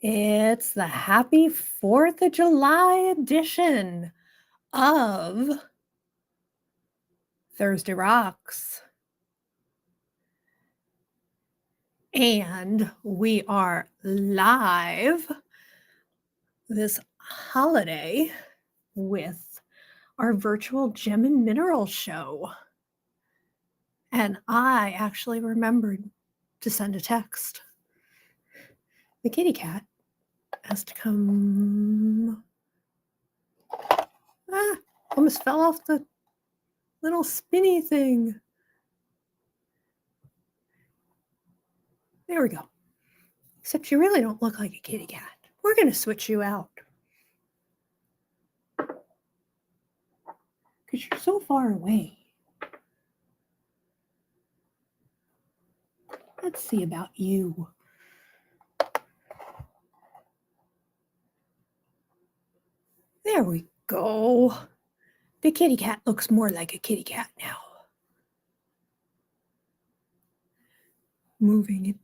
It's the happy 4th of July edition of Thursday Rocks. And we are live this holiday with our virtual gem and mineral show. And I actually remembered to send a text. The kitty cat has to come. Almost fell off the little spinny thing. There we go. Except you really don't look like a kitty cat. We're going to switch you out. Because you're so far away. Let's see about you. There we go. The kitty cat looks more like a kitty cat now. Moving it.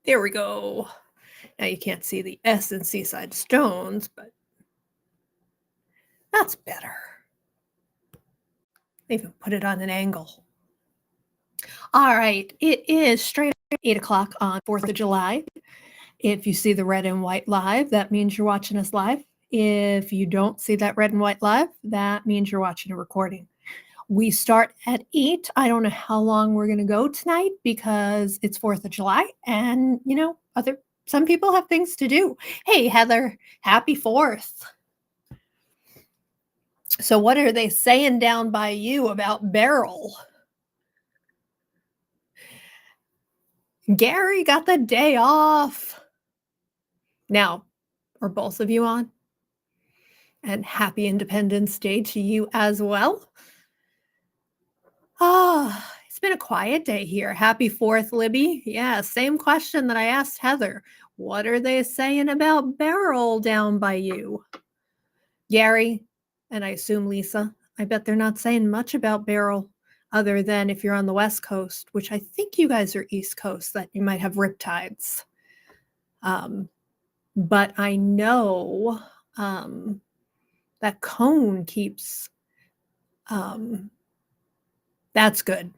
There we go. Now you can't see the S in Seaside Stones, but that's better. They even put it on an angle. All right, it is straight at 8 o'clock on 4th of July. If you see the red and white live, that means you're watching us live. If you don't see that red and white live, that means you're watching a recording. We start at 8. I don't know how long we're going to go tonight because it's 4th of July and, some people have things to do. Hey, Heather, happy 4th. So what are they saying down by you about Beryl? Gary got the day off. Now, are both of you on? And happy Independence Day to you as well. It's been a quiet day here. Happy 4th, Libby. Yeah, same question that I asked Heather. What are they saying about Beryl down by you? Gary, and I assume Lisa, I bet they're not saying much about Beryl other than if you're on the West Coast, which I think you guys are East Coast, that you might have riptides. But I know that cone keeps, that's good.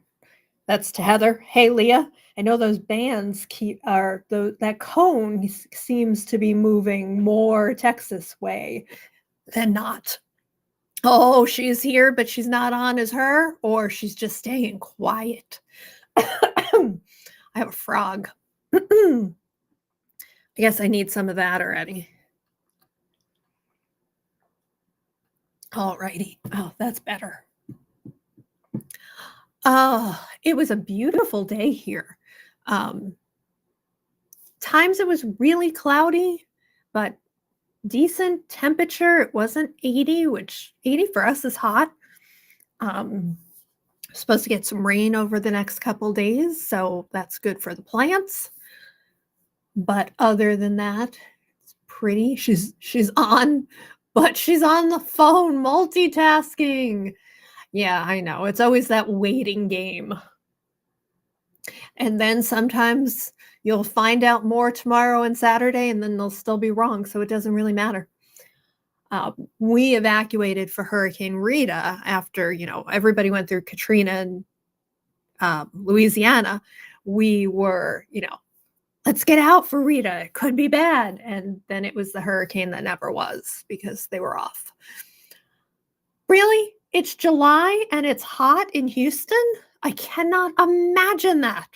That's to Heather. Hey, Leah, I know those bands that cone seems to be moving more Texas way than not. Oh, she's here, but she's not on as her, or she's just staying quiet. I have a frog. I guess I need some of that already. All righty. Oh, that's better. It was a beautiful day here. Times it was really cloudy, but decent temperature. It wasn't 80, which 80 for us is hot. Supposed to get some rain over the next couple days, so that's good for the plants. But other than that, it's pretty. She's on, but she's on the phone multitasking. Yeah, I know. It's always that waiting game. And then sometimes you'll find out more tomorrow and Saturday, and then they'll still be wrong, so it doesn't really matter. We evacuated for Hurricane Rita after, everybody went through Katrina and Louisiana. We were, let's get out for Rita. It could be bad. And then it was the hurricane that never was because they were off. Really? It's July and it's hot in Houston? I cannot imagine that.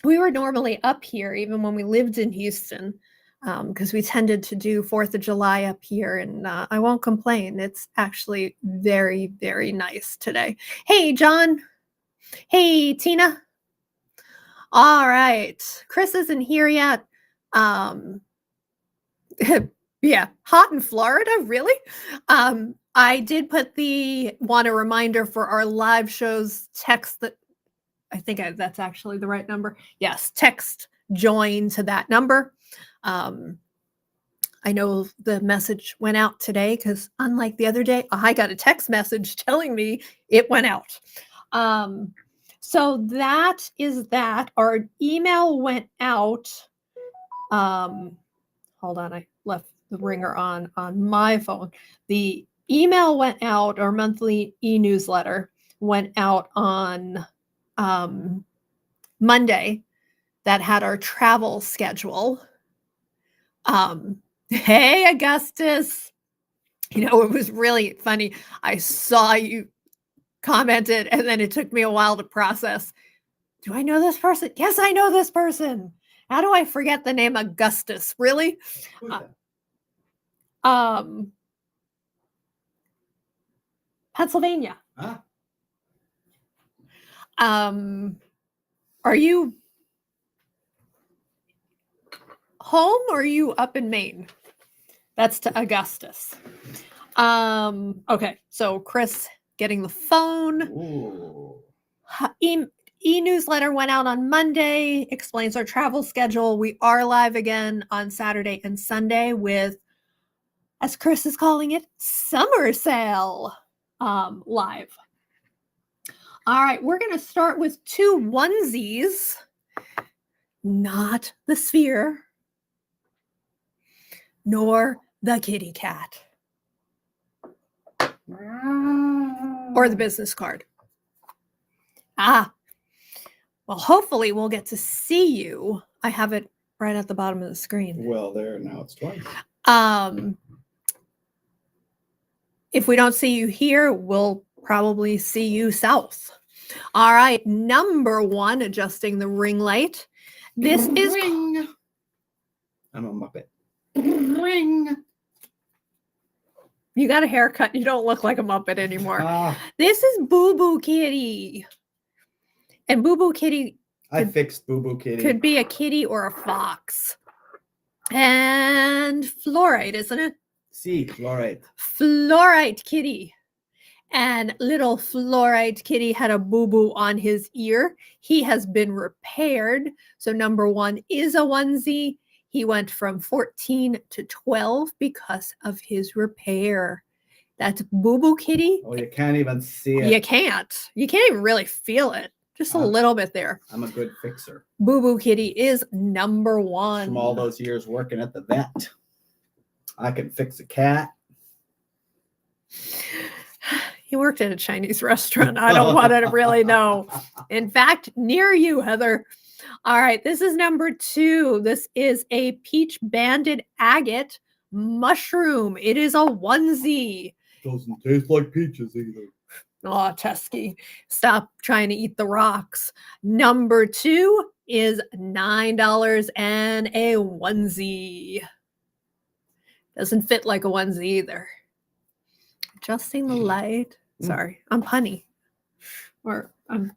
We were normally up here even when we lived in Houston because we tended to do 4th of July up here, and I won't complain. It's actually very, very nice today. Hey, John. Hey, Tina. All right. Chris isn't here yet. Yeah, hot in Florida, really? I did want a reminder for our live shows text that I think that's actually the right number. Yes, text join to that number. I know the message went out today because unlike the other day, I got a text message telling me it went out. So that is that. Our email went out. Hold on, I left the ringer on my phone. The email went out, our monthly e-newsletter went out on Monday that had our travel schedule. Hey, Augustus. It was really funny. I saw you commented, and then it took me a while to process. Do I know this person? Yes, I know this person. How do I forget the name Augustus? Really? Pennsylvania. Huh? Are you home or are you up in Maine? That's to Augustus. Okay, so Chris getting the phone. Ooh. E-newsletter went out on Monday, explains our travel schedule. We are live again on Saturday and Sunday with, as Chris is calling it, summer sale live. All right, we're going to start with 2 onesies, not the sphere, nor the kitty cat, or the business card. Well, hopefully we'll get to see you. I have it right at the bottom of the screen. Well, there, now it's twice. If we don't see you here, we'll probably see you south. All right, number 1, adjusting the ring light. This is... Ring. I'm a Muppet. Ring. You got a haircut. You don't look like a Muppet anymore. This is Boo Boo Kitty. And Boo Boo Kitty... I fixed Boo Boo Kitty. Could be a kitty or a fox. And fluorite, isn't it? See, fluorite. Fluorite kitty. And little fluorite kitty had a boo-boo on his ear. He has been repaired. So number 1 is a onesie. He went from 14 to 12 because of his repair. That's Boo Boo Kitty. Oh, you can't even see it. You can't even really feel it. Just a little bit there. I'm a good fixer. Boo Boo Kitty is number 1. From all those years working at the vet, I can fix a cat. He worked at a Chinese restaurant. I don't want to really know. In fact, near you, Heather. All right, this is number 2. This is a peach banded agate mushroom. It is a onesie. Doesn't taste like peaches either. Oh, Chesky, stop trying to eat the rocks. Number 2 is $9 and a onesie. Doesn't fit like a onesie either. Adjusting the light. Sorry, I'm punny. Or I'm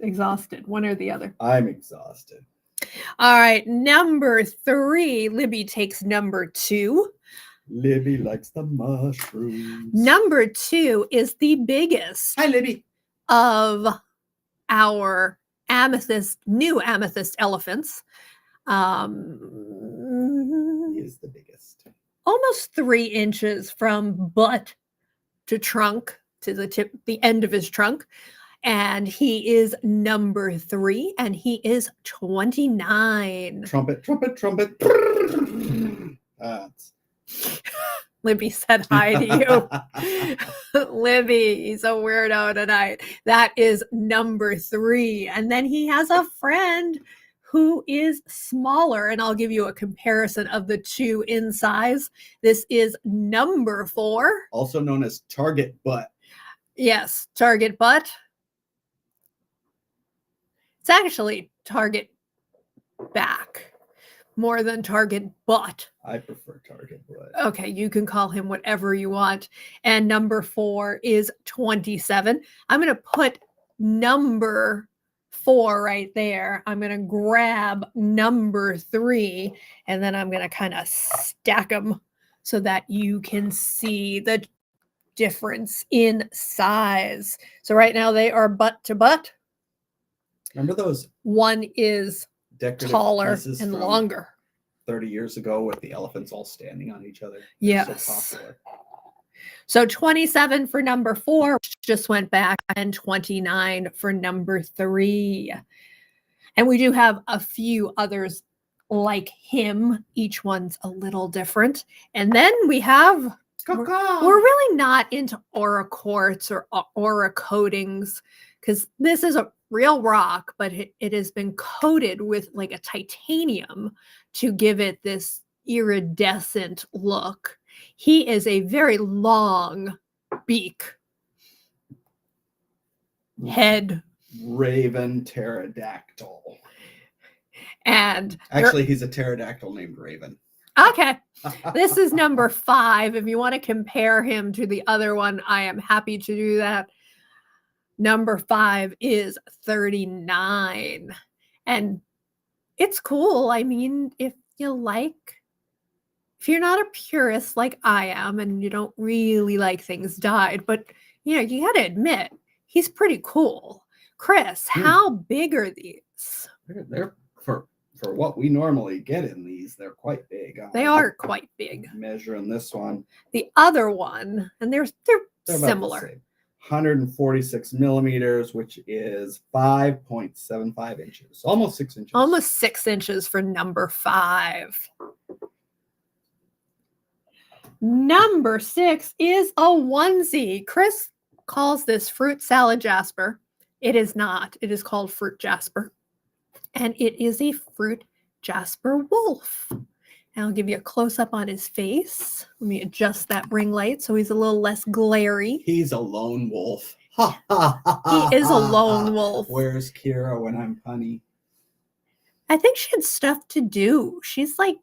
exhausted. One or the other. I'm exhausted. All right, number 3. Libby takes number 2. Libby likes the mushrooms. Number 2 is the biggest. Hi, Libby. Of our new amethyst elephants. He is the biggest. Almost 3 inches from butt to trunk, to the end of his trunk. And he is number 3, and he is $29. Trumpet, trumpet, trumpet. Libby said hi to you. Libby, he's a weirdo tonight. That is number 3. And then he has a friend who is smaller, and I'll give you a comparison of the 2 in size. This is number 4. Also known as Target Butt. Yes, Target Butt. It's actually Target Back more than Target Butt. I prefer Target Butt. Okay, you can call him whatever you want. And number 4 is 27. I'm going to put number 4 right there. I'm going to grab number 3, and then I'm going to kind of stack them so that you can see the difference in size. So right now they are butt to butt. Remember those? One is taller and longer. 30 years ago with the elephants all standing on each other. Yes. So popular. So 27 for number 4 just went back, and 29 for number 3. And we do have a few others like him. Each one's a little different. And then we have, we're really not into aura quartz or aura coatings, because this is a real rock, but it has been coated with like a titanium to give it this iridescent look. He is a very long beak, head, Raven pterodactyl. and actually, he's a pterodactyl named Raven. Okay, this is number 5. If you want to compare him to the other one, I am happy to do that. Number 5 is 39, and it's cool. I mean, if you're not a purist like I am, and you don't really like things dyed, but you got to admit he's pretty cool. Chris, how big are these? They're for what we normally get in these. They're quite big. They are quite big. Measuring this one, the other one, and they're similar. 146 millimeters, which is 5.75 inches, almost 6 inches. Almost 6 inches for number 5. Number 6 is a onesie. Chris calls this fruit salad jasper. It is not. It is called fruit jasper. And it is a fruit jasper wolf. And I'll give you a close-up on his face. Let me adjust that ring light so he's a little less glary. He's a lone wolf. He is a lone wolf. Where's Kira when I'm punny? I think she had stuff to do. She's like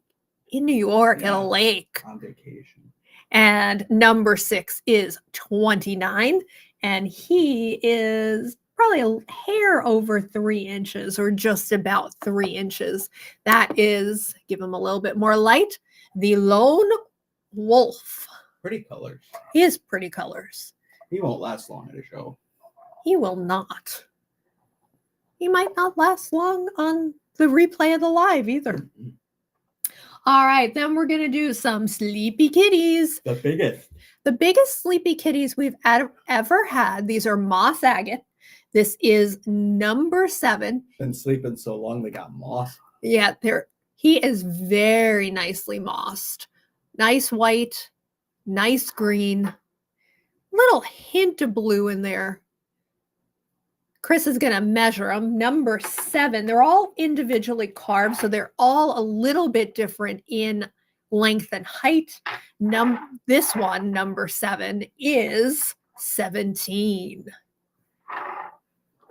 in New York at a lake. On vacation. And number 6 is 29. And he is probably a hair over 3 inches, or just about 3 inches. That is, give him a little bit more light, the lone wolf. Pretty colors. He is pretty colors. He won't last long at a show. He will not. He might not last long on the replay of the live either. Mm-hmm. All right, then we're going to do some sleepy kitties. The biggest. The biggest sleepy kitties we've ever had. These are moss agate. This is number 7. Been sleeping so long they got moss. Yeah, he is very nicely mossed. Nice white, nice green, little hint of blue in there. Chris is going to measure them. Number 7. They're all individually carved, so they're all a little bit different in length and height. This one, number 7, is 17.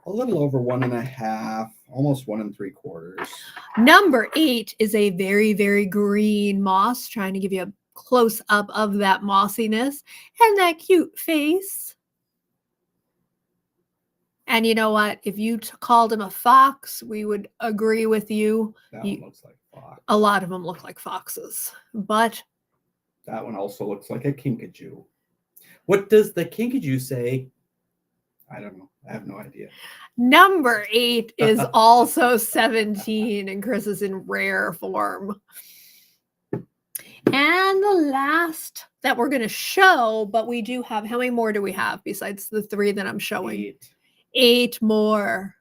A little over 1.5, almost 1 3/4. Number 8 is a very, very green moss, trying to give you a close up of that mossiness and that cute face. And you know what? If you called him a fox, we would agree with you. That one looks like a fox. A lot of them look like foxes, but that one also looks like a kinkajou. What does the kinkajou say? I don't know. I have no idea. Number 8 is also 17, and Chris is in rare form. And the last that we're going to show, but we do have, how many more do we have besides the 3 that I'm showing? 8 more.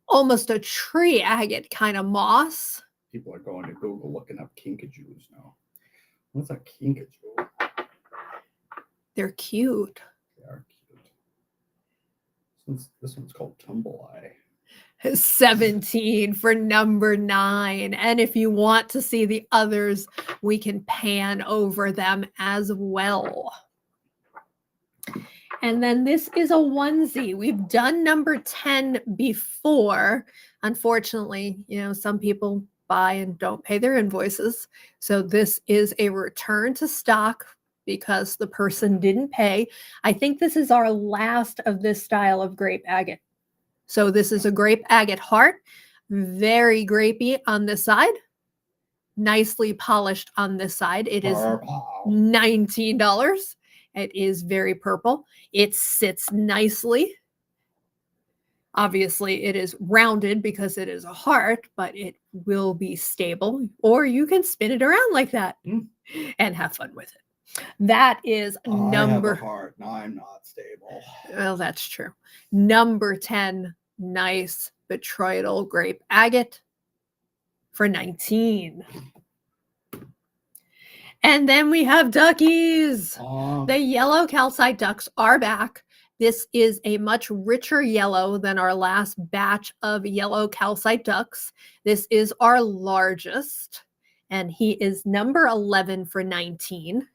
Almost a tree agate kind of moss. People are going to Google looking up kinkajous now. What's a kinkajou? They're cute. They are cute. This one's called Tumble Eye. 17 for number 9. And if you want to see the others, we can pan over them as well. And then this is a onesie. We've done number 10 before. Unfortunately, some people buy and don't pay their invoices. So this is a return to stock because the person didn't pay. I think this is our last of this style of grape agate. So this is a grape agate heart, very grapey on this side, nicely polished on this side. It is $19. It is very purple. It sits nicely. Obviously, it is rounded because it is a heart, but it will be stable. Or you can spin it around like that and have fun with it. That is I have a number. heart, and I'm not stable. Well, that's true. Number 10, nice betroidal grape agate for 19. And then we have duckies. The yellow calcite ducks are back. This is a much richer yellow than our last batch of yellow calcite ducks. This is our largest, and he is number 11 for 19.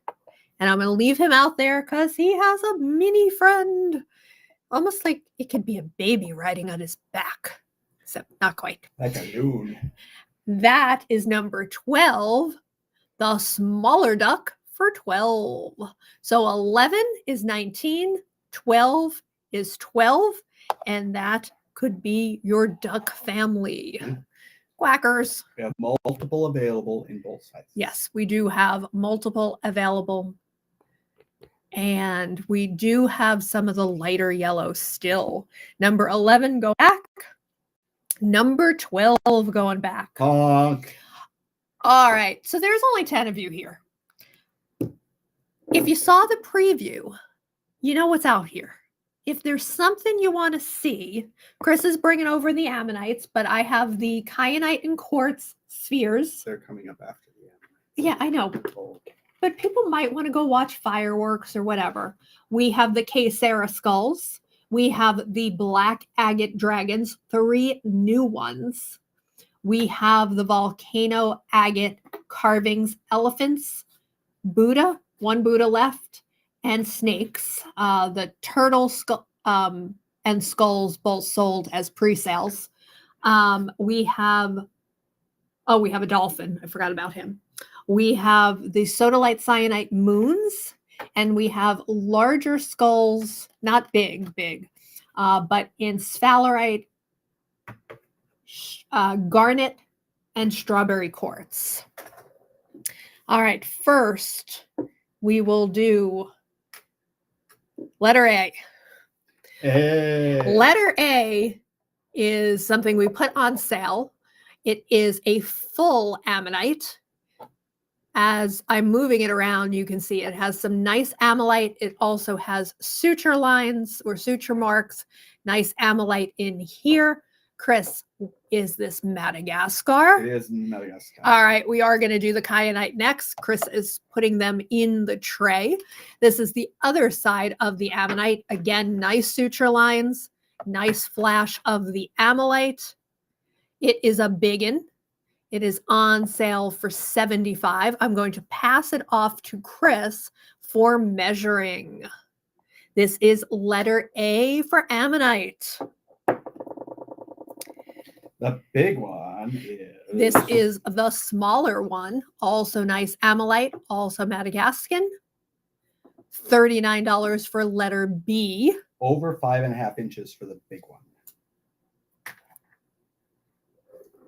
And I'm going to leave him out there because he has a mini friend. Almost like it could be a baby riding on his back, except not quite. Like a loon. That is number 12. The smaller duck for 12. So 11 is 19, 12 is 12, and that could be your duck family. Quackers. We have multiple available in both sizes. Yes, we do have multiple available. And we do have some of the lighter yellow still. Number 11 go back. Number 12 going back. Honk. All right, so there's only 10 of you here. If you saw the preview, you know what's out here. If there's something you want to see, Chris is bringing over the ammonites, but I have the kyanite and quartz spheres. They're coming up after the end. Yeah, I know. But people might want to go watch fireworks or whatever. We have the K-Sarah skulls. We have the black agate dragons, 3 new ones. We have the volcano agate carvings, elephants, Buddha, 1 Buddha left, and snakes. The turtle skull and skulls both sold as pre-sales. We have a dolphin. I forgot about him. We have the sodalite cyanite moons, and we have larger skulls, not big, but in sphalerite, garnet, and strawberry quartz. All right, first we will do letter A. Letter A is something we put on sale. It is a full ammonite. As I'm moving it around, you can see it has some nice ammonite. It also has suture lines or suture marks. Nice ammonite in here. Chris, is this Madagascar? It is Madagascar. All right, we are going to do the kyanite next. Chris is putting them in the tray. This is the other side of the ammonite. Again, nice suture lines, nice flash of the ammonite. It is a biggin. It is on sale for $75. I'm going to pass it off to Chris for measuring. This is letter A for ammonite. The big one is... This is the smaller one. Also nice ammonite, also Madagascan. $39 for letter B. Over 5.5 inches for the big one.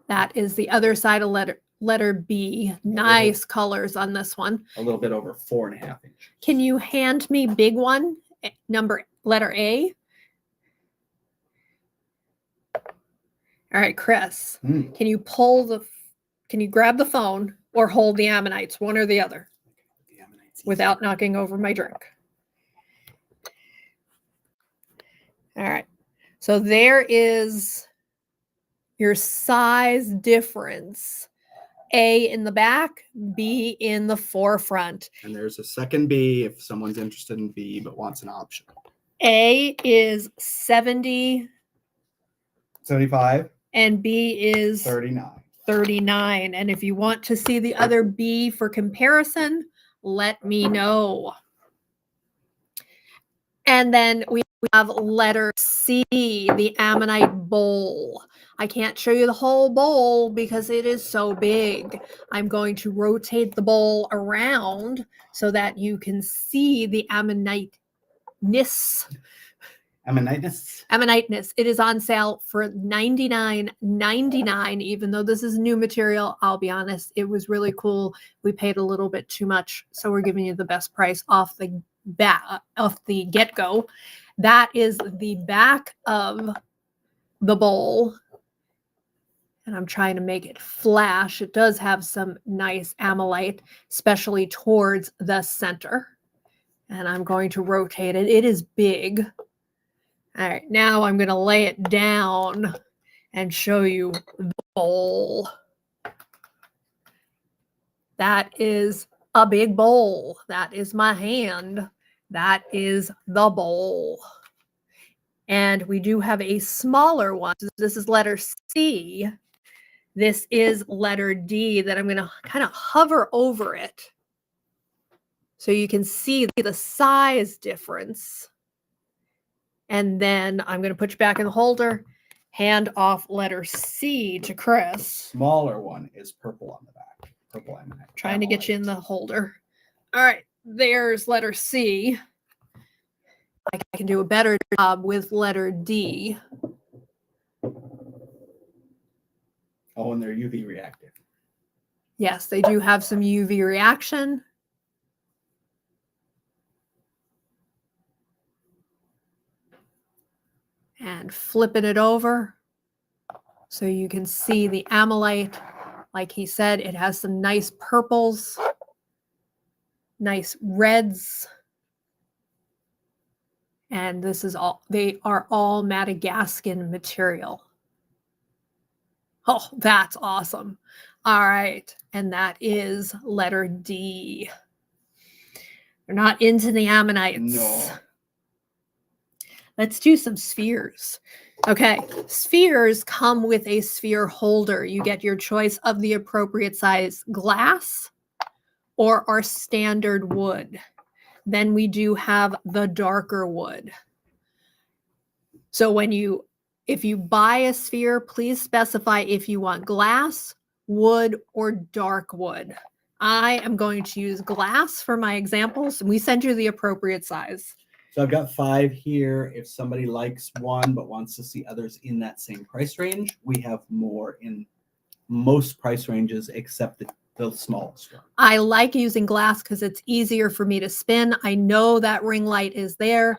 That is the other side of letter B. Nice colors on this one. A little bit over 4.5 inches. Can you hand me big one, letter A? All right, Chris, can you grab the phone or hold the ammonites, one or the other, without knocking over my drink? All right, so there is your size difference. A in the back, B in the forefront. And there's a second B if someone's interested in B but wants an option. A is 75. And B is 39. And if you want to see the other B for comparison, let me know. And then we have letter C, the ammonite bowl. I can't show you the whole bowl because it is so big. I'm going to rotate the bowl around so that you can see the ammoniteness. Ammoniteness. It is on sale for $99.99. Even though this is new material, I'll be honest, it was really cool. We paid a little bit too much, so we're giving you the best price off the get-go. That is the back of the bowl. And I'm trying to make it flash. It does have some nice amylite, especially towards the center. And I'm going to rotate it. It is big. All right, now I'm going to lay it down and show you the bowl. That is a big bowl. That is my hand. That is the bowl. And we do have a smaller one. This is letter C. This is letter D that I'm going to kind of hover over it so you can see the size difference. And then I'm going to put you back in the holder, hand off letter C to Chris. Smaller one is purple on the back. Purple ammonite. Trying to get you in the holder. All right, there's letter C. I can do a better job with letter D. Oh, and they're UV reactive. Yes, they do have some UV reaction. And flipping it over so you can see the amylite. Like he said, it has some nice purples, nice reds. And this is all, they are all Madagascan material. Oh, that's awesome. All right. And that is letter D. We're not into the ammonites. No. Let's do some spheres. Okay, spheres come with a sphere holder. You get your choice of the appropriate size glass or our standard wood. Then we do have the darker wood. So if you buy a sphere, please specify if you want glass, wood, or dark wood. I am going to use glass for my examples, and we send you the appropriate size. So I've got 5 here. If somebody likes one but wants to see others in that same price range, we have more in most price ranges except the smallest one. I like using glass because it's easier for me to spin. I know that ring light is there.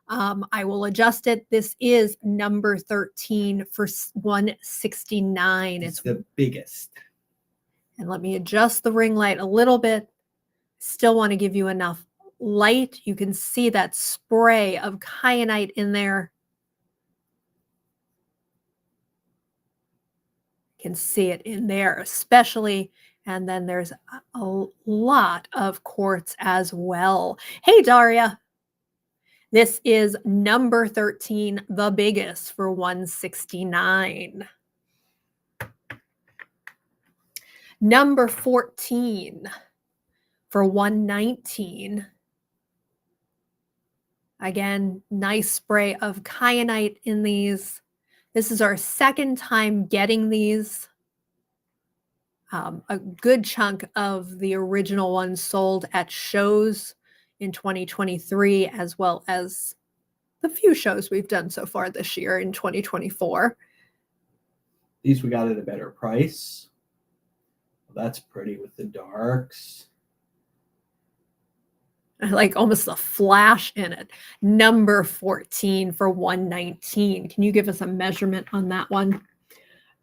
I will adjust it. This is number 13 for 169. It's the biggest. And let me adjust the ring light a little bit. Still want to give you enough light. You can see that spray of kyanite in there. You can see it in there especially. And then there's a lot of quartz as well. Hey, Daria. This is number 13, the biggest, for 169. Number 14 for 119. Again, nice spray of kyanite in these. This is our second time getting these. A good chunk of the original ones sold at shows in 2023, as well as the few shows we've done so far this year in 2024. These we got at a better price. Well, that's pretty with the darks. I like almost a flash in it. Number 14 for 119. Can you give us a measurement on that one?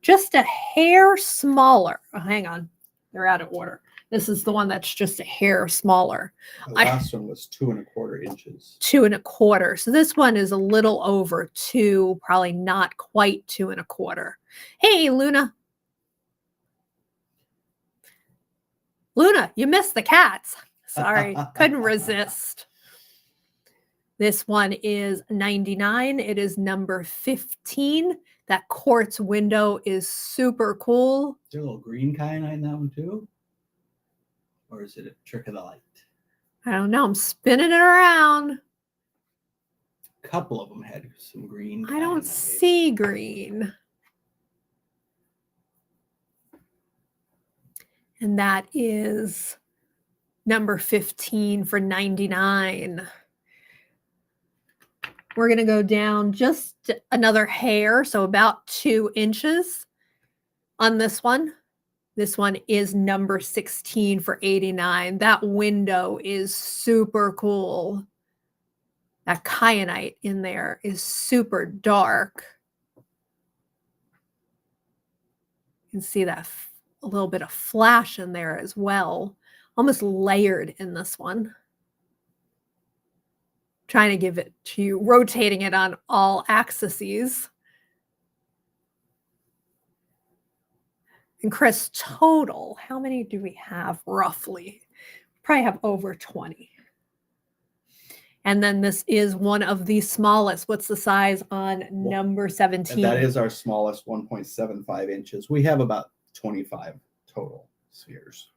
Just a hair smaller. Oh, hang on. They're out of order. This is the one that's just a hair smaller. The last one was 2 1/4 inches. 2 1/4. So this one is a little over 2, probably not quite 2 1/4. Hey, Luna. Luna, you missed the cats. Sorry, couldn't resist. This one is 99. It is number 15. That quartz window is super cool. Is there a little green kyanite in that one too? Or is it a trick of the light? I don't know. I'm spinning it around. A couple of them had some green kyanite. I don't see green. And that is number 15 for 99. We're going to go down just another hair, so about 2 inches on this one. This one is number 16 for 89. That window is super cool. That kyanite in there is super dark. You can see that a little bit of flash in there as well, almost layered in this one. Trying to give it to you, rotating it on all axes. And Chris, total, how many do we have roughly? Probably have over 20. And then this is one of the smallest. What's the size on number 17? And that is our smallest, 1.75 inches. We have about 25 total spheres.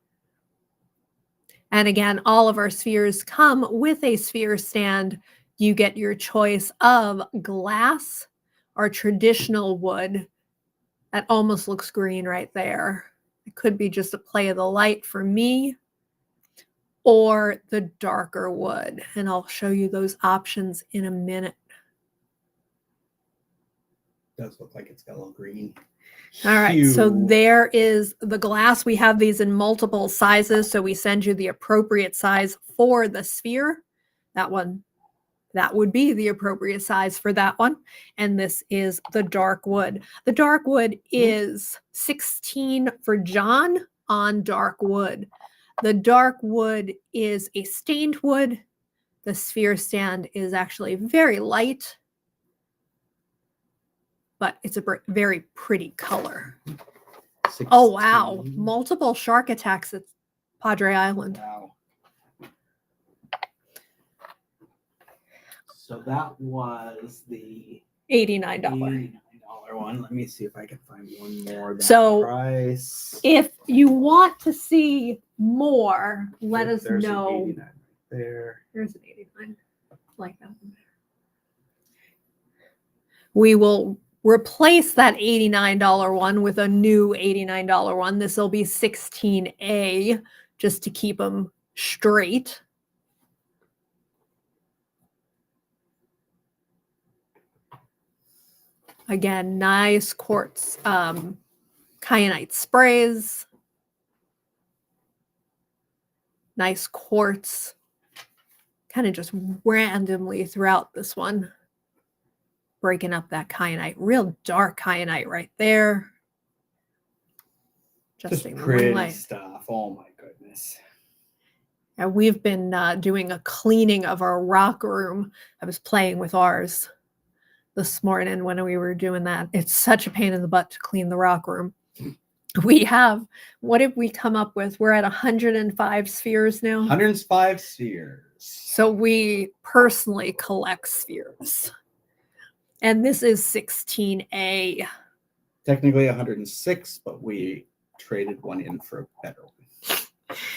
And again, all of our spheres come with a sphere stand. You get your choice of glass or traditional wood. That almost looks green right there. It could be just a play of the light for me, or the darker wood. And I'll show you those options in a minute. Does look like it's got a little green. All right, so there is the glass. We have these in multiple sizes, so we send you the appropriate size for the sphere. That one, that would be the appropriate size for that one. And this is the dark wood. The dark wood is 16 for John on dark wood. The dark wood is a stained wood. The sphere stand is actually very light, but it's a very pretty color. 16. Oh, wow. Multiple shark attacks at Padre Island. Wow. So that was the $89 one. Let me see if I can find one more. So price. If you want to see more, let us There's know. An 89 right there. There's an 89. Like that one. We will replace that $89 one with a new $89 one. This will be 16A, just to keep them straight. Again, nice quartz kyanite sprays. Nice quartz. Kind of just randomly throughout this one. Breaking up that kyanite. Real dark kyanite right there. Just pretty stuff. Oh my goodness. And we've been doing a cleaning of our rock room. I was playing with ours this morning when we were doing that. It's such a pain in the butt to clean the rock room. We have, what did we come up with? We're at 105 spheres now. 105 spheres. So we personally collect spheres. And this is 16A. Technically 106, but we traded one in for a better one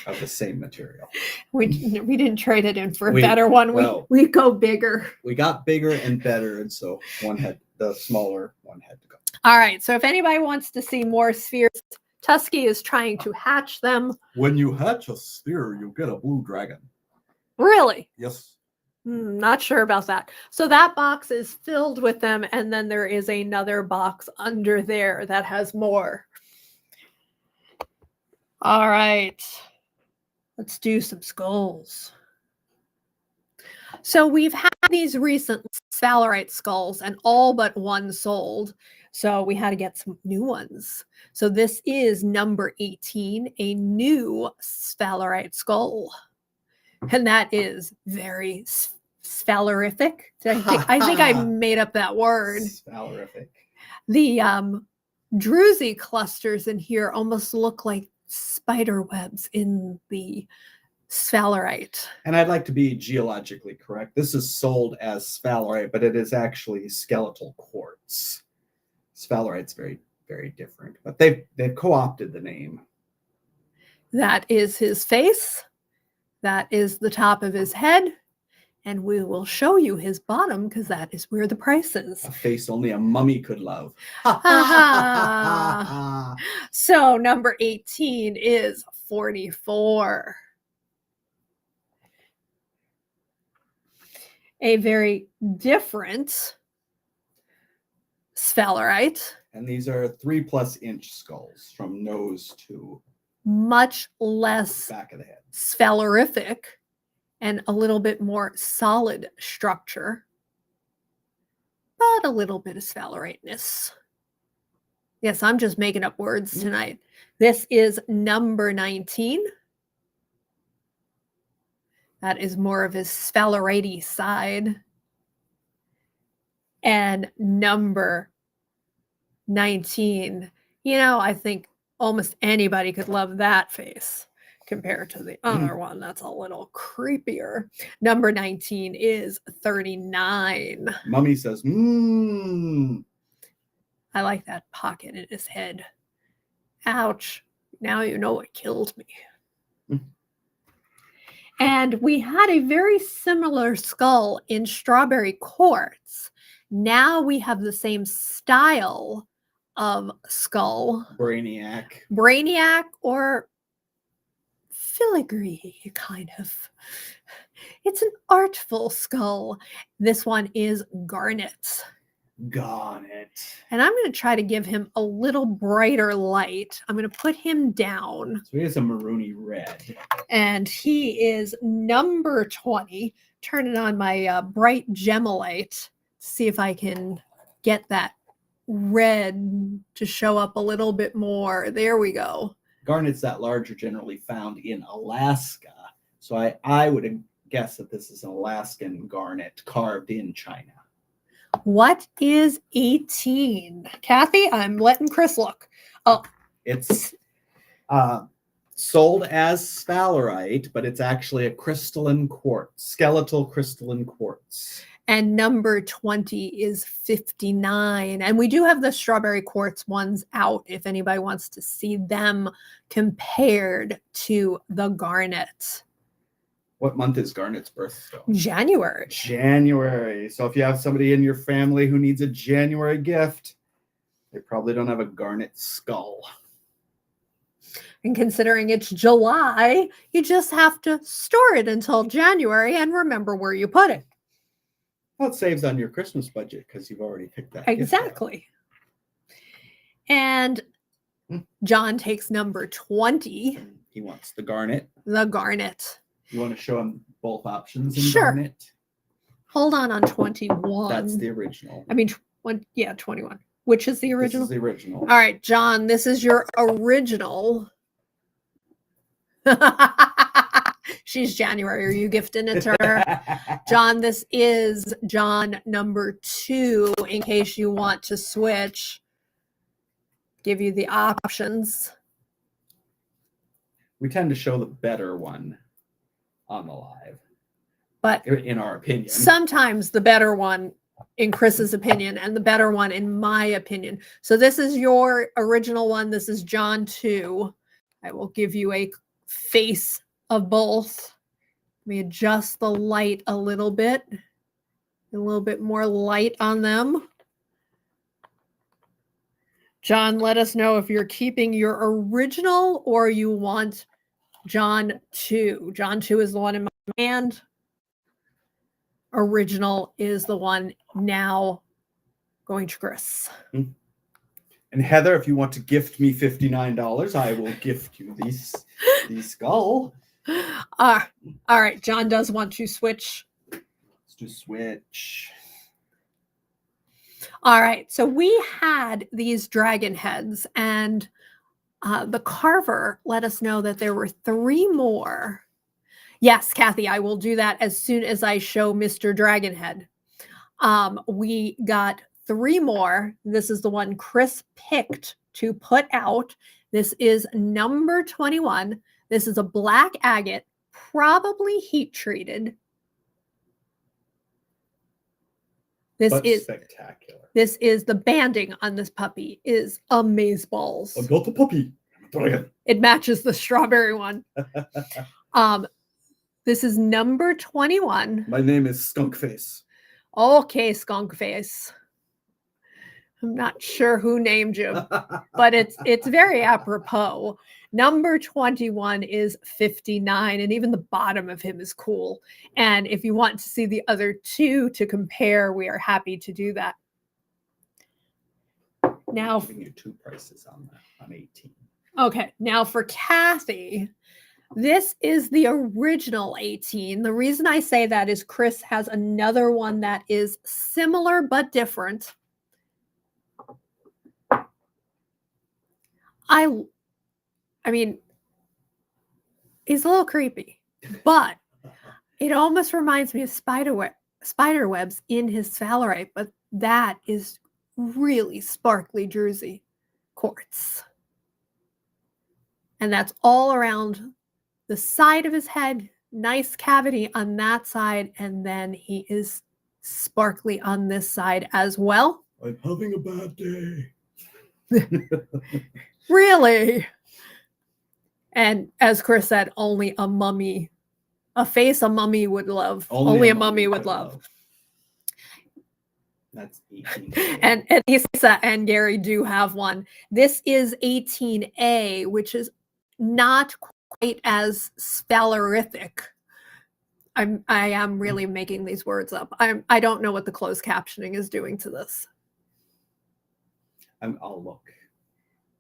of the same material. We didn't trade it in for a better one. We go bigger. We got bigger and better, and so the smaller one had to go. All right. So if anybody wants to see more spheres, Tusky is trying to hatch them. When you hatch a sphere, you get a blue dragon. Really? Yes. Not sure about that. So that box is filled with them, and then there is another box under there that has more. All right. Let's do some skulls. So we've had these recent sphalerite skulls, and all but one sold. So we had to get some new ones. So this is number 18, a new sphalerite skull. And that is very sphalerific. I think I made up that word. Sphalerific. The druzy clusters in here almost look like spider webs in the sphalerite. And I'd like to be geologically correct. This is sold as sphalerite, but it is actually skeletal quartz. Sphalerite's very, very different, but they've co-opted the name. That is his face. That is the top of his head. And we will show you his bottom because that is where the price is. A face only a mummy could love. So number 18 is 44. A very different sphalerite. And these are 3+ inch skulls from nose to much less back of the head. Sphalerific and a little bit more solid structure, but a little bit of sphaleriteness Yes, I'm just making up words tonight. This is number 19. That is more of his sphalerite side. And number 19, I think almost anybody could love that face compared to the other one. That's a little creepier. Number 19 is 39. Mummy says, I like that pocket in his head. Ouch. Now you know what killed me. And we had a very similar skull in strawberry quartz. Now we have the same style of skull. Brainiac or filigree, kind of. It's an artful skull. This one is garnet. And I'm going to try to give him a little brighter light. I'm going to put him down. So he has a maroony red. And he is number 20. Turning on my bright gemolite to see if I can get that red to show up a little bit more. There we go. Garnets that large are generally found in Alaska. So I would guess that this is an Alaskan garnet carved in China. What is 18? Kathy, I'm letting Chris look. Oh, it's sold as sphalerite, but it's actually a crystalline quartz, skeletal crystalline quartz. And number 20 is 59. And we do have the strawberry quartz ones out if anybody wants to see them compared to the garnet. What month is Garnet's birthstone? January. So if you have somebody in your family who needs a January gift, they probably don't have a garnet skull. And considering it's July, you just have to store it until January and remember where you put it. Well, it saves on your Christmas budget because you've already picked that. Exactly. And John takes number 20. He wants the garnet. The garnet. You want to show him both options in garnet? Hold on 21. That's the original. 21. Which is the original? This is the original. All right, John, this is your original. She's January. Are you gifting it to her? John, this is John number 2, in case you want to switch. Give you the options. We tend to show the better one on the live, but in our opinion, sometimes the better one in Chris's opinion and the better one in my opinion. So this is your original one. This is John 2. I will give you a face of both. Let me adjust the light a little bit more light on them. John, let us know if you're keeping your original or you want John 2. John 2 is the one in my hand. Original is the one now going to Chris. And Heather, if you want to gift me $59, I will gift you these skull. All right. John does want to switch. Let's do switch. All right. So we had these dragon heads, and the carver let us know that there were 3 more. Yes, Kathy, I will do that as soon as I show Mr. Dragonhead. We got 3 more. This is the one Chris picked to put out. This is number 21. This is a black agate, probably heat treated. This is spectacular. This is the banding on this puppy is amazeballs. I got the puppy. It matches the strawberry one. This is number 21. My name is Skunk Face. Okay, Skunk Face. I'm not sure who named you, but it's very apropos. Number 21 is 59, and even the bottom of him is cool. And if you want to see the other 2 to compare, we are happy to do that. Now, I'm giving you 2 prices on that, on 18. Okay, now for Kathy, this is the original 18. The reason I say that is Chris has another one that is similar but different. I mean, he's a little creepy, but it almost reminds me of spider webs in his sphalerite, but that is really sparkly Jersey quartz. And that's all around the side of his head, nice cavity on that side, and then he is sparkly on this side as well. I'm having a bad day. Really? And as Chris said, only a mummy, a face a mummy would love. Only a mummy would love. That's 18. And Lisa and Gary do have one. This is 18A, which is not quite as spellerific. I am really making these words up. I don't know what the closed captioning is doing to this. I'll look.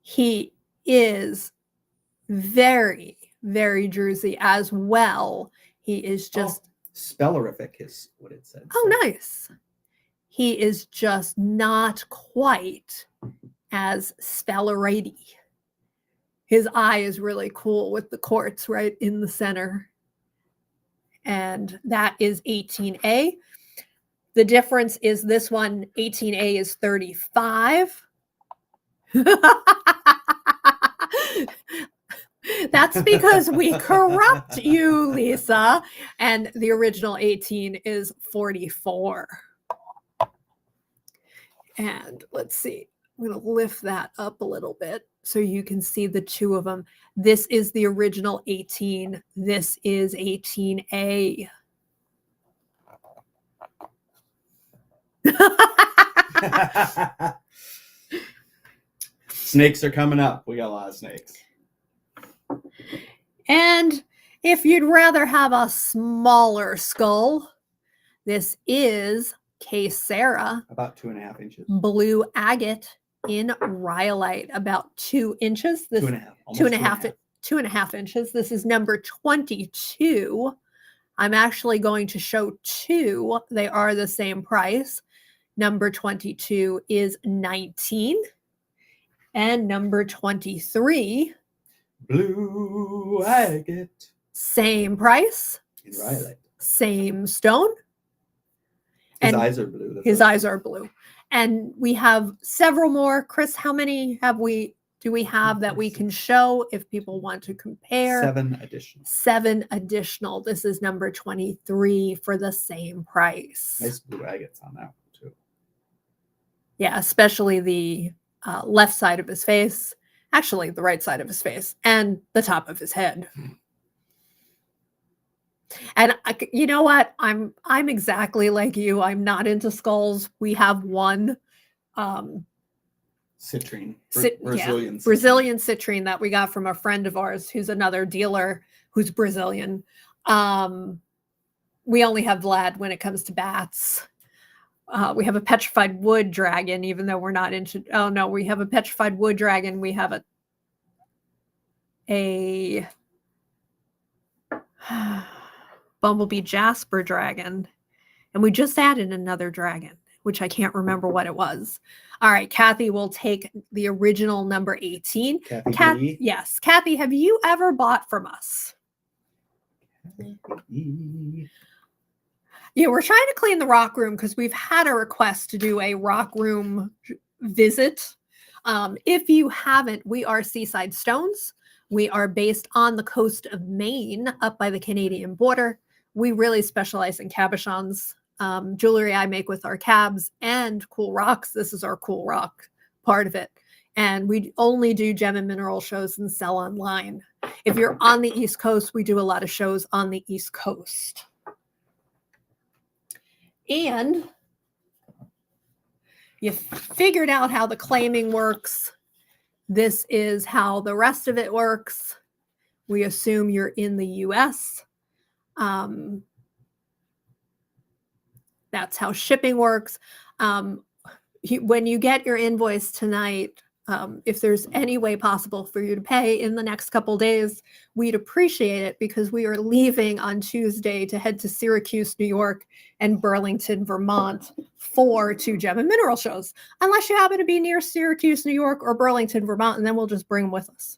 He is very, very Jersey as well. He is just spellerific is what it said. Oh, so. Nice. He is just not quite as spellerite. His eye is really cool with the quartz right in the center. And that is 18A. The difference is this one, 18A is 35. That's because we corrupt you, Lisa. And the original 18 is 44. And let's see, I'm going to lift that up a little bit so you can see the two of them. This is the original 18. This is 18A. Snakes are coming up. We got a lot of snakes. And if you'd rather have a smaller skull, this is Sarah. About 2.5 inches. Blue agate in rhyolite, about 2 inches. This 2.5. 2.5 inches. This is number 22. I'm actually going to show 2. They are the same price. Number 22 is 19. And number 23. Blue agate. Same price. In rhyolite. Same stone. His eyes are blue. His eyes are blue. And we have several more. Chris, how many do we have that we can show if people want to compare? 7 additional. 7 additional. This is number 23 for the same price. Nice blue agates on that one too. Yeah, especially the left side of his face. Actually, the right side of his face and the top of his head. And you know what? I'm exactly like you. I'm not into skulls. We have one citrine, Brazilian citrine that we got from a friend of ours who's another dealer who's Brazilian. We only have Vlad when it comes to bats. We have a petrified wood dragon, even though we're not into. Oh no, we have a petrified wood dragon. We have a Bumblebee Jasper dragon, and we just added another dragon, which I can't remember what it was. All right, Kathy will take the original number 18. Kathy, yes, Kathy, have you ever bought from us? Yeah, we're trying to clean the rock room because we've had a request to do a rock room visit. If you haven't, we are Seaside Stones. We are based on the coast of Maine, up by the Canadian border. We really specialize in cabochons, jewelry I make with our cabs, and cool rocks. This is our cool rock part of it. And we only do gem and mineral shows and sell online. If you're on the East Coast, we do a lot of shows on the East Coast. And you figured out how the claiming works. This is how the rest of it works. We assume you're in the US. That's how shipping works. When you get your invoice tonight, If there's any way possible for you to pay in the next couple days, we'd appreciate it because we are leaving on Tuesday to head to Syracuse, New York and Burlington, Vermont for 2 gem and mineral shows. Unless you happen to be near Syracuse, New York or Burlington, Vermont, and then we'll just bring them with us.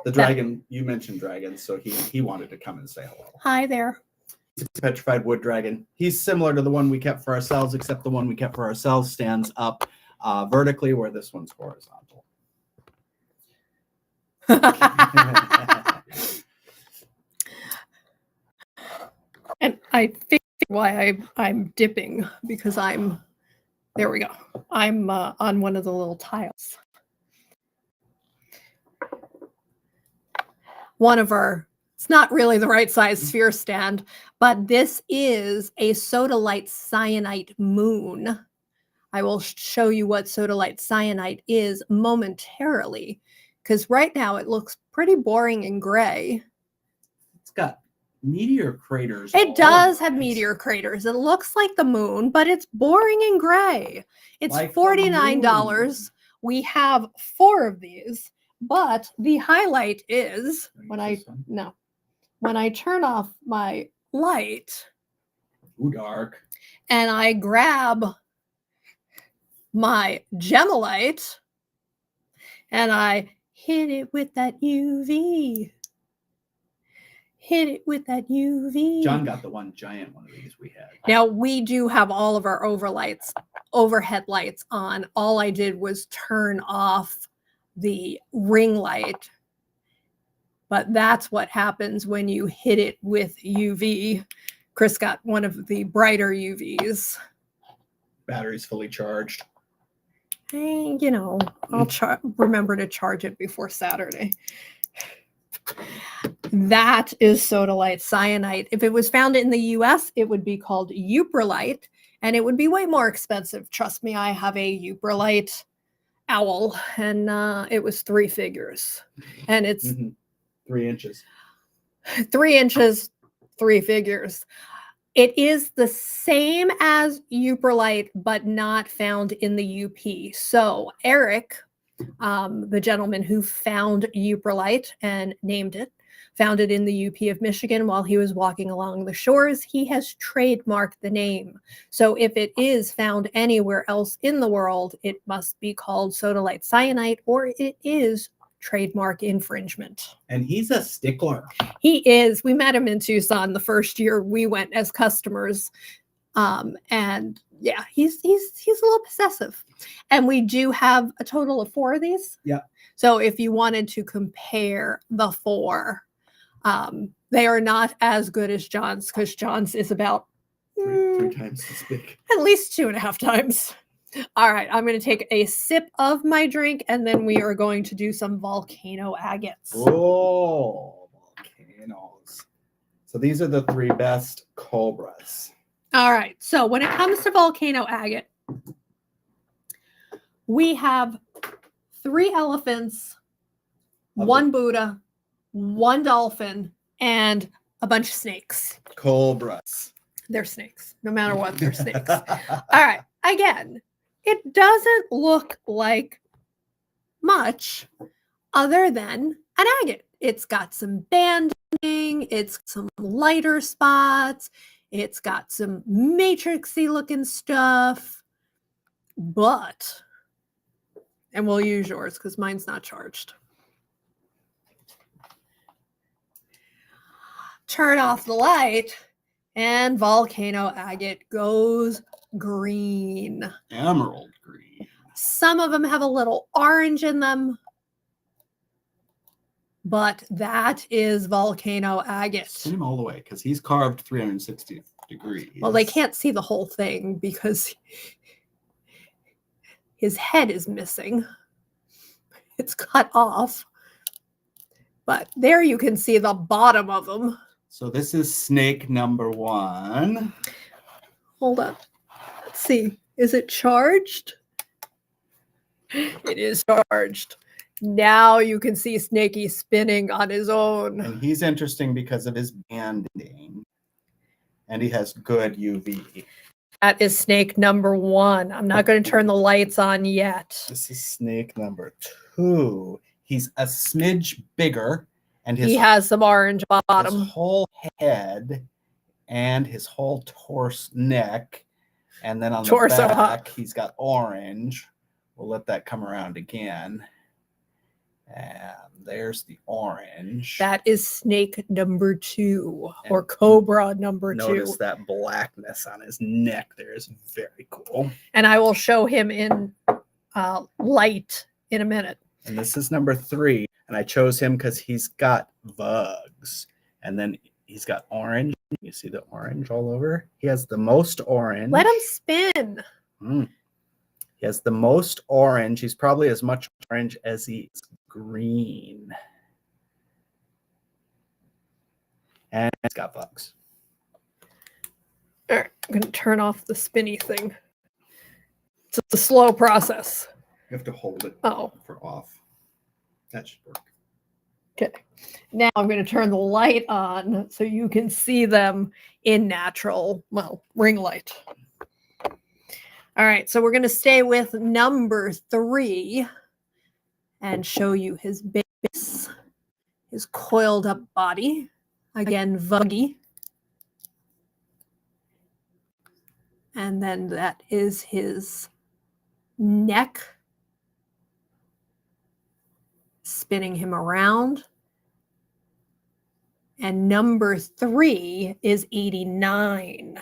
The dragon, you mentioned dragons, so he wanted to come and say hello. Hi there. He's a petrified wood dragon. He's similar to the one we kept for ourselves, except the one we kept for ourselves stands up vertically, where this one's horizontal. And I think why I'm dipping, because there we go. I'm on one of the little tiles. It's not really the right size sphere stand, but this is a sodalite cyanite moon. I will show you what sodalite cyanite is momentarily, because right now it looks pretty boring and gray. It's got meteor craters. It does have meteor craters. It looks like the moon, but it's boring and gray. It's like $49. We have 4 of these, but the highlight is when I turn off my light. Ooh, dark. And I grab my gemolite and I hit it with that UV. Hit it with that UV. John got the one giant one of these we had. Now we do have all of our overhead lights on. All I did was turn off the ring light. But that's what happens when you hit it with UV. Chris got one of the brighter UVs. Battery's fully charged. Hey, I'll remember to charge it before Saturday. That is sodalite cyanite. If it was found in the US, it would be called uprolite, and it would be way more expensive. Trust me, I have a uprolite owl, and it was 3 figures. And it's 3 inches. 3 inches, 3 figures. It is the same as uprolite, but not found in the UP. So Eric, the gentleman who found uprolite and named it, found it in the UP of Michigan while he was walking along the shores. He has trademarked the name. So if it is found anywhere else in the world, it must be called sodalite cyanite, or it is trademark infringement. And he's a stickler. He is. We met him in Tucson the first year we went as customers. And yeah, he's a little possessive. And we do have a total of 4 of these. Yeah. So if you wanted to compare the 4, they are not as good as John's, because John's is about 3 times as big. At least 2.5 times. All right, I'm going to take a sip of my drink, and then we are going to do some volcano agates. Oh, volcanoes. So these are the 3 best cobras. All right, so when it comes to volcano agate, we have 3 elephants, 1 Buddha, 1 dolphin, and a bunch of snakes. Cobras. They're snakes. No matter what, they're snakes. All right, again, it doesn't look like much other than an agate. It's got some banding, it's some lighter spots, it's got some matrixy looking stuff, but, and we'll use yours because mine's not charged. Turn off the light and volcano agate goes green. Emerald green. Some of them have a little orange in them, but that is volcano agate. Send him all the way, because he's carved 360 degrees. Well, they can't see the whole thing because his head is missing. It's cut off. But there you can see the bottom of them. So this is snake number 1. Hold up. Let's see. Is it charged? It is charged. Now you can see Snakey spinning on his own. And he's interesting because of his banding. And he has good UV. That is snake number 1. I'm not going to turn the lights on yet. This is snake number 2. He's a smidge bigger, and He has some orange his bottom. whole head and his whole torso, neck, and then on Torso, the back, he's got orange. We'll let that come around again. And there's the orange. That is snake number 2, or cobra number 2. Notice that blackness on his neck there is very cool. And I will show him in light in a minute. And this is number 3. And I chose him because he's got vugs. And then he's got orange. You see the orange all over? He has the most orange. Let him spin. He has the most orange. He's probably as much orange as he's green. And he's got vugs. All right, I'm going to turn off the spinny thing. It's a slow process. You have to hold it for off. That should work. Okay. Now I'm going to turn the light on so you can see them in natural, ring light. All right, so we're going to stay with number 3 and show you his base, his coiled up body. Again, vuggy. And then that is his neck, spinning him around. And number 3 is 89.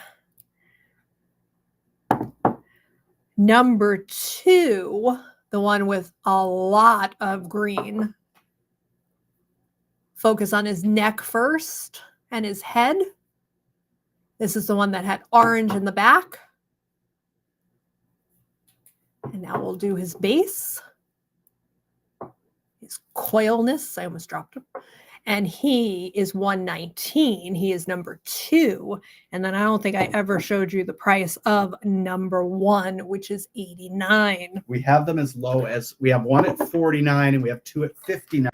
Number 2, the one with a lot of green. Focus on his neck first and his head. This is the one that had orange in the back. And now we'll do his base. His coilness. I almost dropped him. And he is 119. He is number 2. And then I don't think I ever showed you the price of number 1, which is 89. We have them as low as, we have one at 49 and we have 2 at 59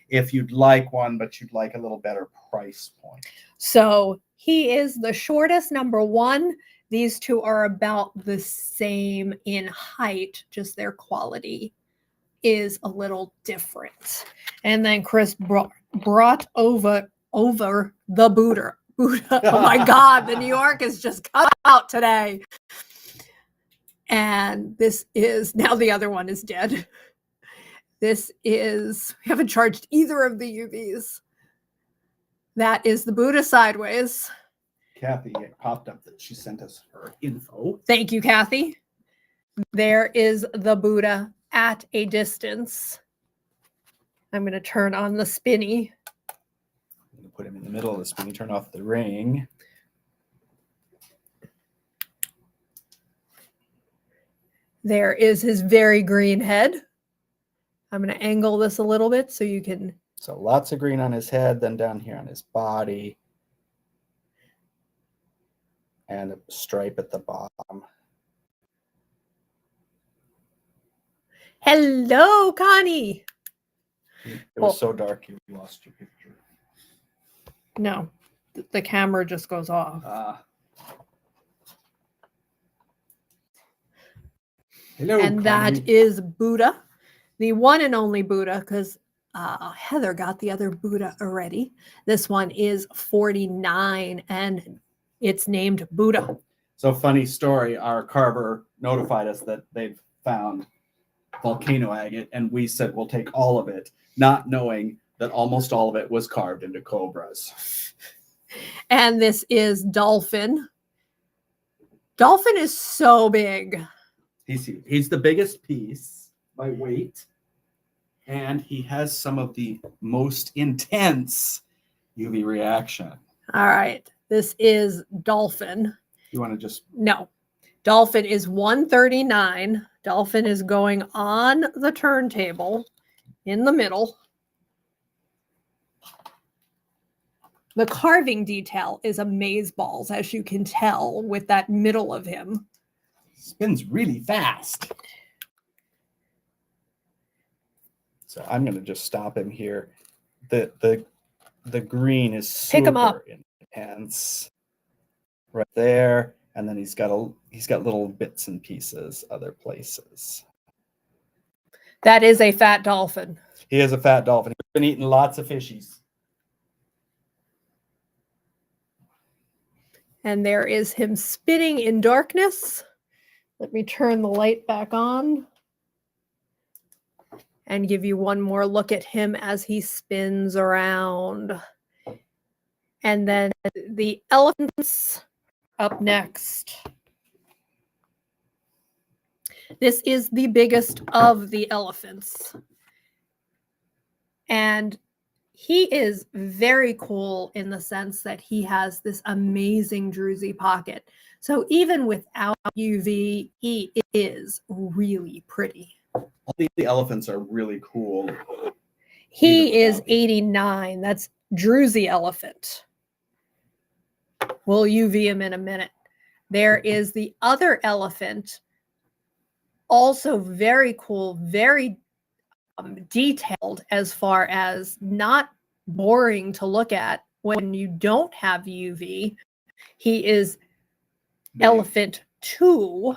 if you'd like one, but you'd like a little better price point. So he is the shortest, number 1. These two are about the same in height, just their quality is a little different. And then Chris brought over the Buddha. Oh my God, the New York is just cut out today. And this is, now the other one is dead. This is, we haven't charged either of the UVs. That is the Buddha sideways. Kathy, it popped up that she sent us her info. Thank you, Kathy. There is the Buddha at a distance. I'm going to turn on the spinny. I'm going to put him in the middle of the spinny, turn off the ring. There is his very green head. I'm going to angle this a little bit so you can. So lots of green on his head, then down here on his body. And a stripe at the bottom. Hello, Connie. It was so dark you lost your picture. No, the camera just goes off. Hello, and Connie. that is Buddha, the one and only Buddha, because Heather got the other Buddha already. This one is 49 and it's named Buddha. So funny story, our carver notified us that they've found volcano agate, and we said we'll take all of it, not knowing that almost all of it was carved into cobras. And this is Dolphin. Dolphin is so big. He's huge. He's the biggest piece by weight, and he has some of the most intense UV reaction. All right, this is Dolphin. You want to just... No. Dolphin is 139. Dolphin is going on the turntable in the middle. The carving detail is amazeballs, as you can tell with that middle of him. Spins really fast. So I'm going to just stop him here. The green is super Pick him up. intense. Right there. And then he's got little bits and pieces other places. That is a fat dolphin. He is a fat dolphin. He's been eating lots of fishies. And there is him spinning in darkness. Let me turn the light back on and give you one more look at him as he spins around. And then the elephants up next. This is the biggest of the elephants. And he is very cool in the sense that he has this amazing druzy pocket. So even without UV, he is really pretty. All the elephants are really cool. He is 89. That's druzy elephant. We'll UV him in a minute. There is the other elephant, also very cool, very detailed as far as not boring to look at when you don't have UV. He is elephant 2,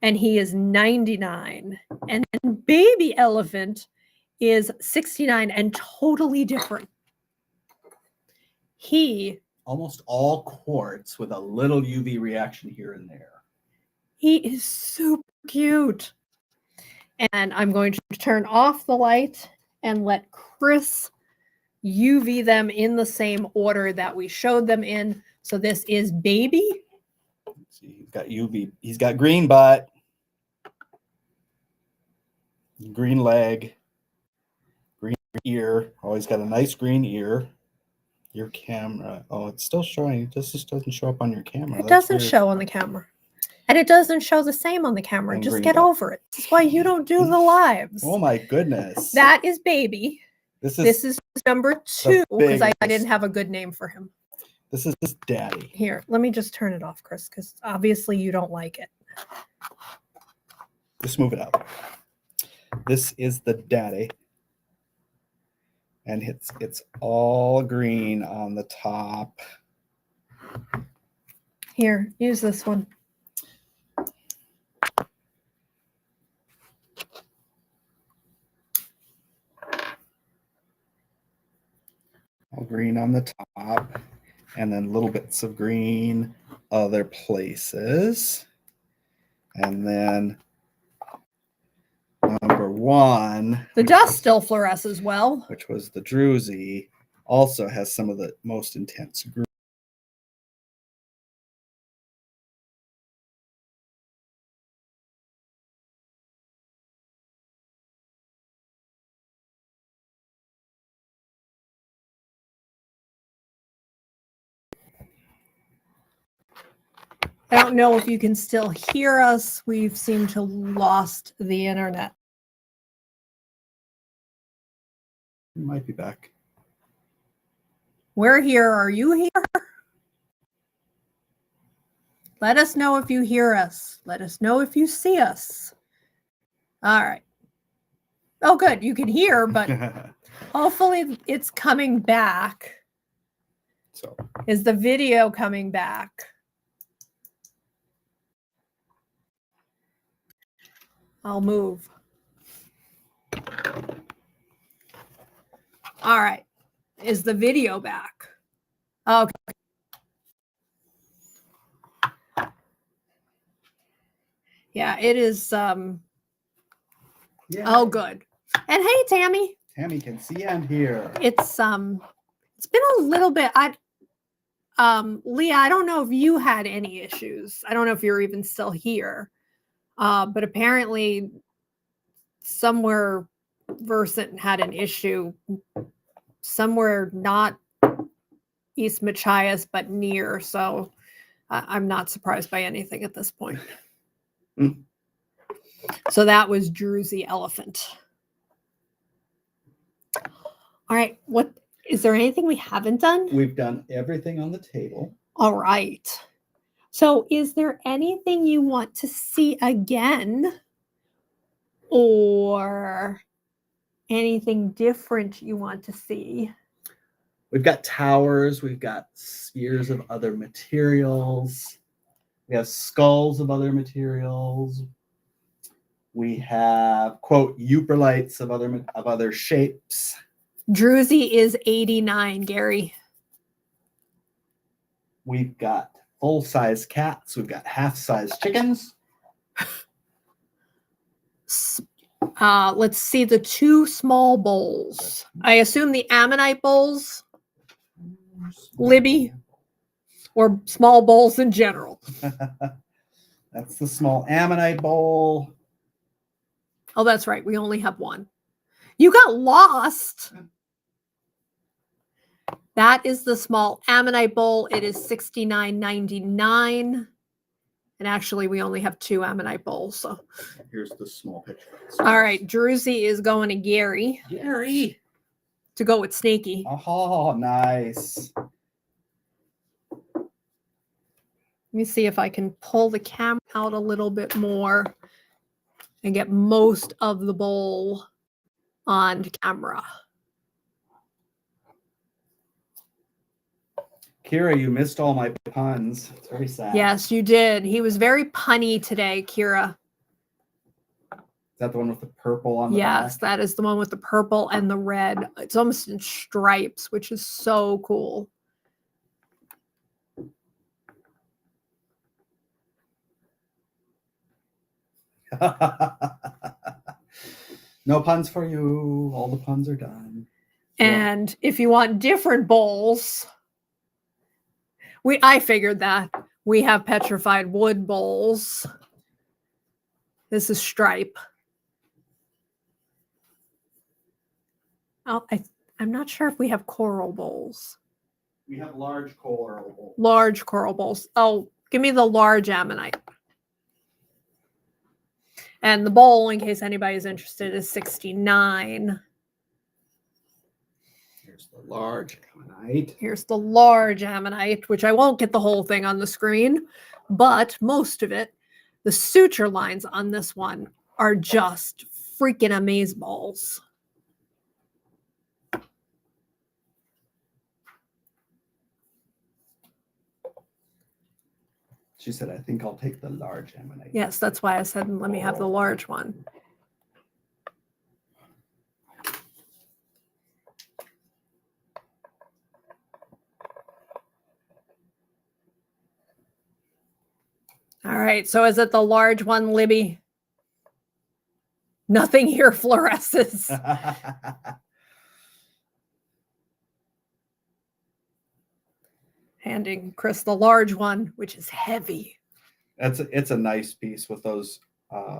and he is 99. And then baby elephant is 69 and totally different. He almost all quartz with a little UV reaction here and there. He is super cute. And I'm going to turn off the light and let Chris UV them in the same order that we showed them in. So this is baby. Let's see, he's got UV. He's got green butt, green leg, green ear. Oh, he's got a nice green ear. Your camera. Oh, it's still showing. This just doesn't show up on your camera. It doesn't show on the camera. And it doesn't show the same on the camera. And just green get butt. over it. That's why you don't do the lives. Oh my goodness. That is baby. This is number 2 because I biggest. didn't have a good name for him. This is daddy. Here, let me just turn it off, Chris, because obviously you don't like it. Just move it out. This is the daddy. And it's all green on the top. Here, use this one. All green on the top, and then little bits of green other places. And then number 1, the dust still fluoresces well, which was the druzy, also has some of the most intense green. I don't know if you can still hear us. We've seemed to lost the internet. You might be back. We're here. Are you here? Let us know if you hear us. Let us know if you see us. All right. Oh, good. You can hear, but hopefully it's coming back. So is the video coming back? I'll move. All right. Is the video back? Okay. Yeah, it is. Yeah. Oh, good. And hey, Tammy. Tammy can see and hear. It's been a little bit. Leah, I don't know if you had any issues. I don't know if you're even still here. But apparently somewhere Versant had an issue somewhere not East Machias, but near. So I'm not surprised by anything at this point. So that was druzy elephant. All right. What is there anything we haven't done? We've done everything on the table. All right. So is there anything you want to see again? Or anything different you want to see? We've got towers. We've got spheres of other materials. We have skulls of other materials. We have, quote, euperlites of other shapes. Druzy is 89, Gary. We've got full-size cats. We've got half-size chickens. Let's see the two small bowls. I assume the ammonite bowls, Libby, or small bowls in general. That's the small ammonite bowl. Oh, that's right. We only have one. You got lost. That is the small ammonite bowl. It is $69.99. And actually, we only have two ammonite bowls. So here's the small picture. All right. Druzy is going to Gary. Gary. To go with Snaky. Oh, nice. Let me see if I can pull the camera out a little bit more and get most of the bowl on camera. Kira, you missed all my puns. It's very sad. Yes, you did. He was very punny today, Kira. Is that the one with the purple on the Yes, back? that is the one with the purple and the red. It's almost in stripes, which is so cool. No puns for you. All the puns are done. And if you want different bowls, I figured that. We have petrified wood bowls. This is stripe. Oh, I'm not sure if we have coral bowls. We have large coral bowls. Large coral bowls. Oh, give me the large ammonite. And the bowl, in case anybody's interested, is $69. Here's the large ammonite. Here's the large ammonite, which I won't get the whole thing on the screen, but most of it. The suture lines on this one are just freaking amazeballs. She said, I think I'll take the large ammonite. Yes, that's why I said, let me have the large one. All right, so is it the large one, Libby? Nothing here fluoresces. Handing Chris the large one, which is heavy. It's a nice piece with those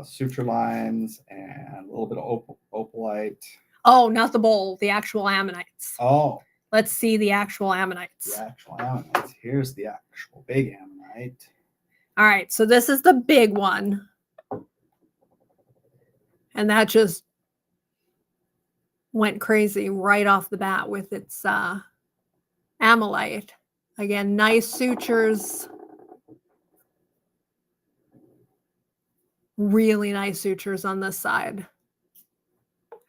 suture lines and a little bit of opalite. Oh, not the bowl, the actual ammonites. Oh. Let's see the actual ammonites. The actual ammonites. Here's the actual big ammonite. All right, so this is the big one. And that just went crazy right off the bat with its ammonite. Again, nice sutures. Really nice sutures on this side.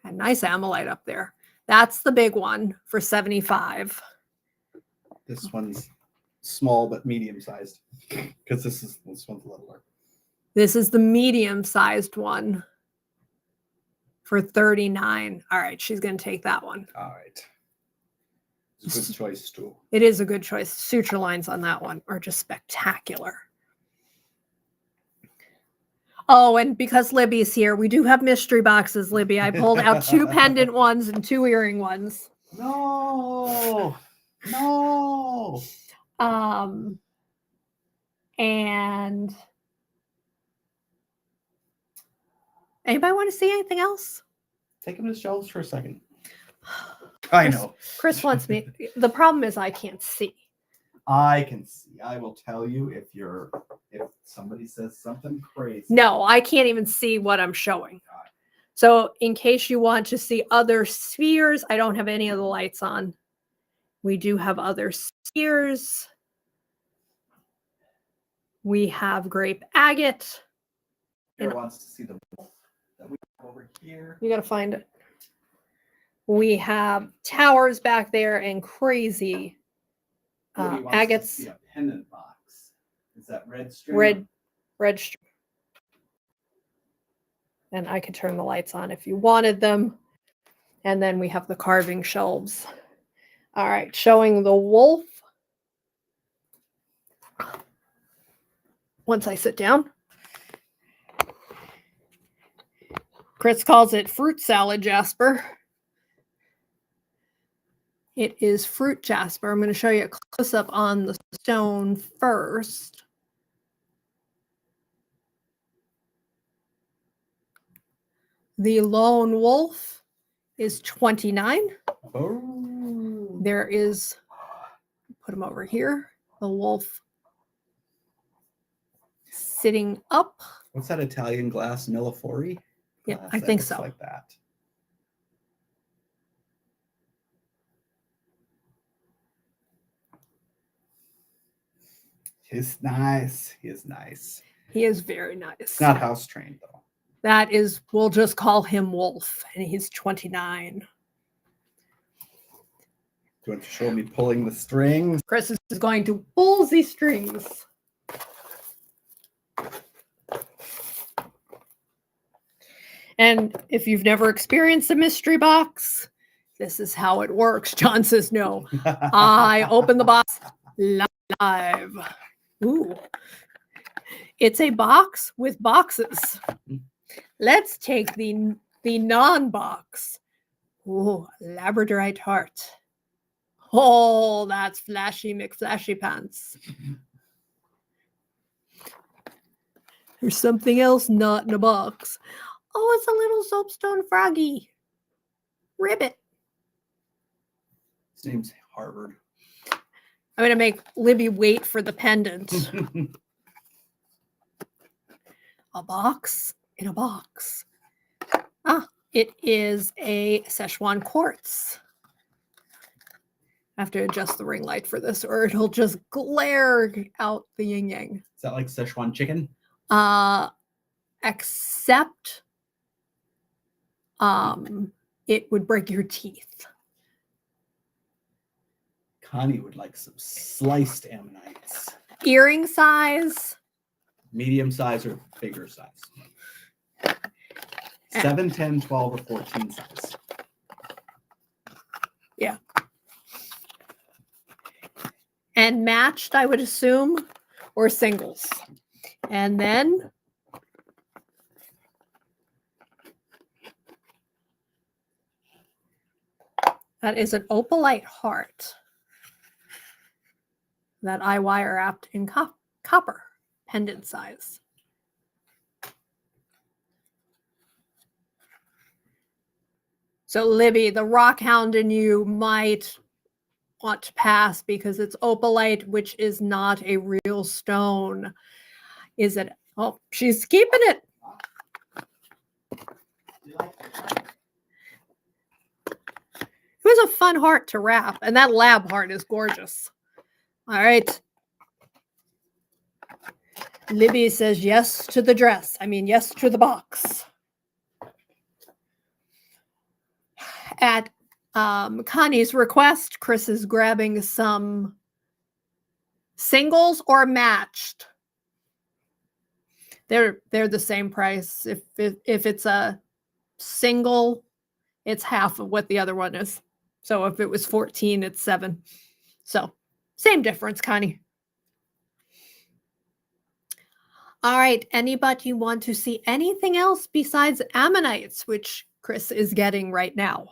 And nice ammonite up there. That's the big one for $75. This one's small but medium sized because this one's littler. This is the medium sized one for $39. All right, she's going to take that one. All right. It's a good choice too. It is a good choice. Suture lines on that one are just spectacular. Oh, and because Libby's here, we do have mystery boxes, Libby. I pulled out 2 pendant ones and 2 earring ones. No. And anybody want to see anything else? Take them to the shelves for a second. I know. Chris wants me. The problem is I can't see. I can see. I will tell you if somebody says something crazy. No, I can't even see what I'm showing. So in case you want to see other spheres, I don't have any of the lights on. We do have other spheres. We have grape agate. Kira wants to see the wolf that we have over here. You got to find it. We have towers back there and crazy agates. A pendant box. Is that red string? Red string. And I could turn the lights on if you wanted them. And then we have the carving shelves. All right, showing the wolf. Once I sit down. Chris calls it fruit salad jasper. It is fruit jasper. I'm going to show you a close-up on the stone first. The lone wolf is 29. Oh. There is, put him over here, the wolf sitting up. What's that Italian glass, Millefori? Yeah, Glass I that think looks so. like that. He's nice. He is nice. He is very nice. It's not house trained though. That is, we'll just call him Wolf, and he's 29. Do you want to show me pulling the strings? Chris is going to pull the strings. And if you've never experienced a mystery box, this is how it works. John says no. I open the box live. Ooh. It's a box with boxes. Let's take the non-box. Ooh, Labradorite heart. Oh, that's Flashy McFlashy Pants. There's something else not in a box. Oh, it's a little soapstone froggy. Ribbit. His name's Harvard. I'm going to make Libby wait for the pendant. A box in a box. Ah, it is a Szechuan quartz. I have to adjust the ring light for this or it'll just glare out the yin yang. Is that like Szechuan chicken? Except it would break your teeth. Connie would like some sliced ammonites. Earring size. Medium size or bigger size? 7, 10, 12, or 14 size. Yeah. And matched, I would assume, or singles. And then that is an opalite heart that I wire wrapped in copper, pendant size. So Libby, the rock hound in you might want to pass because it's opalite, which is not a real stone. Is it? Oh, she's keeping it. It was a fun heart to wrap, and that lab heart is gorgeous. All right. Libby says yes to the dress. I mean, yes to the box. At Connie's request, Chris is grabbing some singles or matched. They're the same price. If it's a single, it's half of what the other one is. So if it was 14, it's 7. So same difference, Connie. All right. Anybody want to see anything else besides ammonites, which Chris is getting right now?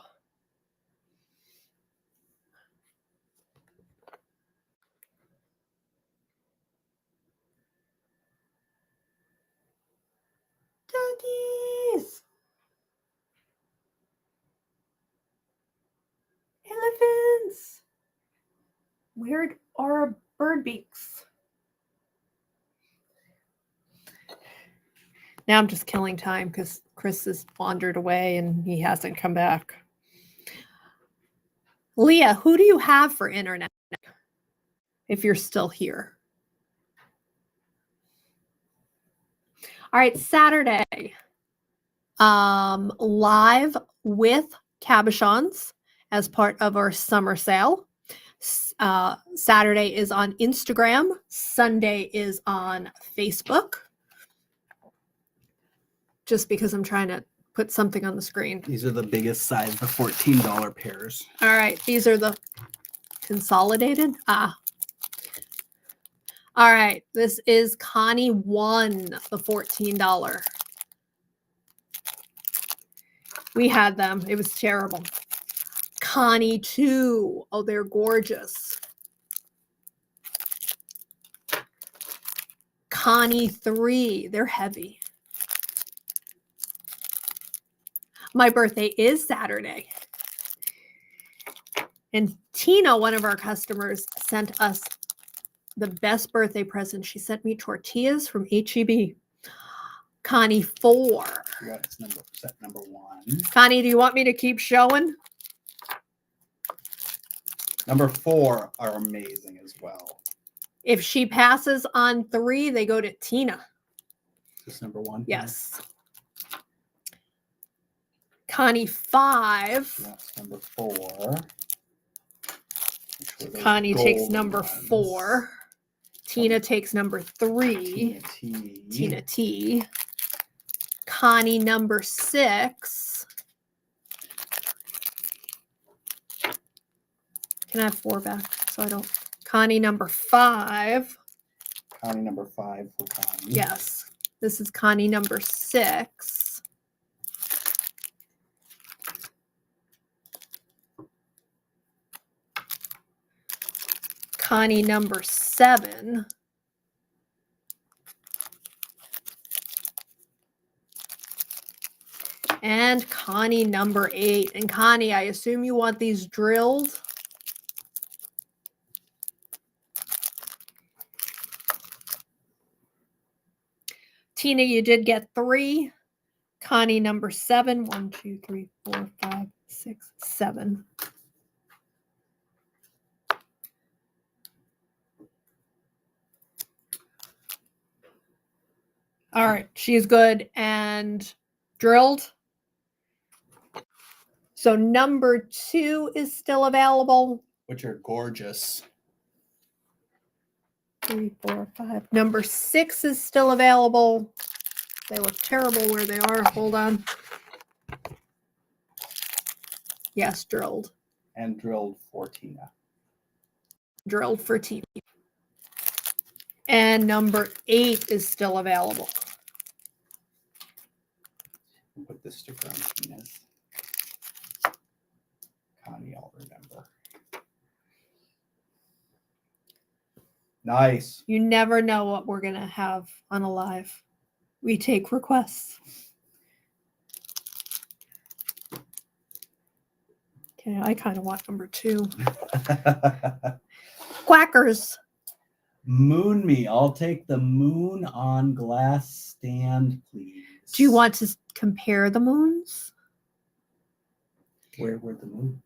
Doggies. Elephants. Weird are bird beaks. Now I'm just killing time because Chris has wandered away and he hasn't come back. Leah, who do you have for internet if you're still here? All right, Saturday, live with cabochons as part of our summer sale. Saturday is on Instagram. Sunday is on Facebook. Just because I'm trying to put something on the screen. These are the biggest size, the $14 pairs. All right, these are the consolidated. All right, this is Connie 1, the $14. We had them. It was terrible. Connie 2. Oh, they're gorgeous. Connie 3. They're heavy. My birthday is Saturday. And Tina, one of our customers, sent us the best birthday present. She sent me tortillas from HEB. Connie 4. That's set number 1. Connie, do you want me to keep showing? Number 4 are amazing as well. If she passes on 3, they go to Tina. This number 1? Yes. Connie 5. That's number 4. Connie takes number 4. Tina takes number 3. Tina T. Connie number 6. Can I have 4 back so I don't? Connie number 5. Connie number 5 for Connie. Yes. This is Connie number 6. Connie number 7. And Connie number 8. And Connie, I assume you want these drilled. Tina, you did get 3. Connie number 7. 1, 2, 3, 4, 5, 6, 7. All right, she's good and drilled. So number 2 is still available. Which are gorgeous. 3, 4, 5. Number 6 is still available. They look terrible where they are. Hold on. Yes, drilled. And drilled for Tina. Drilled for Tina. And number 8 is still available. Put this sticker on Tina's. Connie, I'll remember. Nice. You never know what we're going to have on a live. We take requests. Okay, I kind of want number 2. Quackers. Moon me. I'll take the moon on glass stand, please. Do you want to compare the moons? Where were the moons?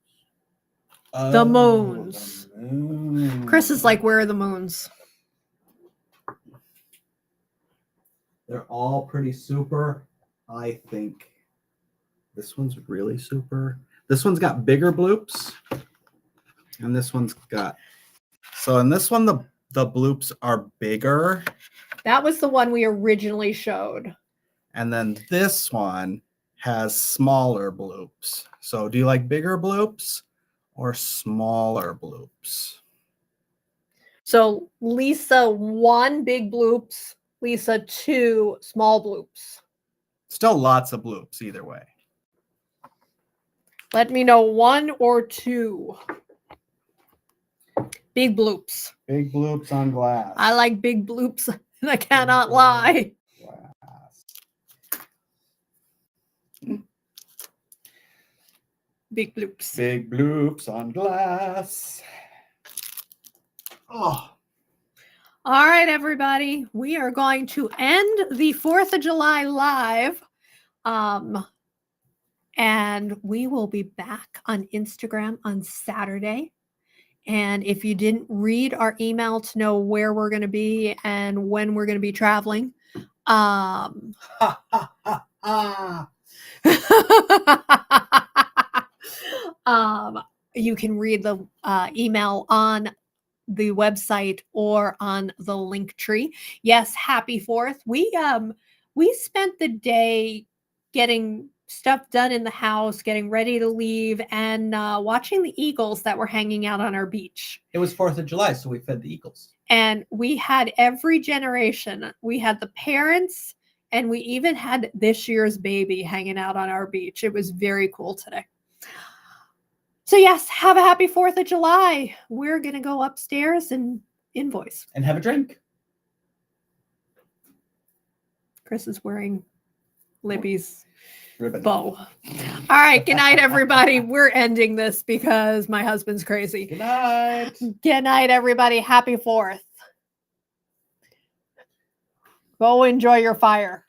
The moons. The moon. Chris is like, where are the moons? They're all pretty super. I think this one's really super. This one's got bigger bloops. And this one's got... So in this one, the bloops are bigger. That was the one we originally showed. And then this one has smaller bloops. So do you like bigger bloops or smaller bloops? So Lisa, 1 big bloops. Lisa, 2 small bloops. Still lots of bloops either way. Let me know 1 or 2. Big bloops. Big bloops on glass. I like big bloops, and I cannot lie. Glass. Big bloops. Big bloops on glass. Oh. All right, everybody. We are going to end the 4th of July live. And we will be back on Instagram on Saturday. And if you didn't read our email to know where we're going to be and when we're going to be traveling, You can read the email on the website or on the link tree. Yes, happy 4th. We spent the day getting stuff done in the house, getting ready to leave, and watching the eagles that were hanging out on our beach. It was 4th of July, so we fed the eagles. And we had every generation. We had the parents, and we even had this year's baby hanging out on our beach. It was very cool today. So yes, have a happy 4th of July. We're going to go upstairs and invoice. And have a drink. Chris is wearing Libby's Ribbon. bow. All right, good night, everybody. We're ending this because my husband's crazy. Good night. Good night, everybody. Happy 4th. Go enjoy your fire.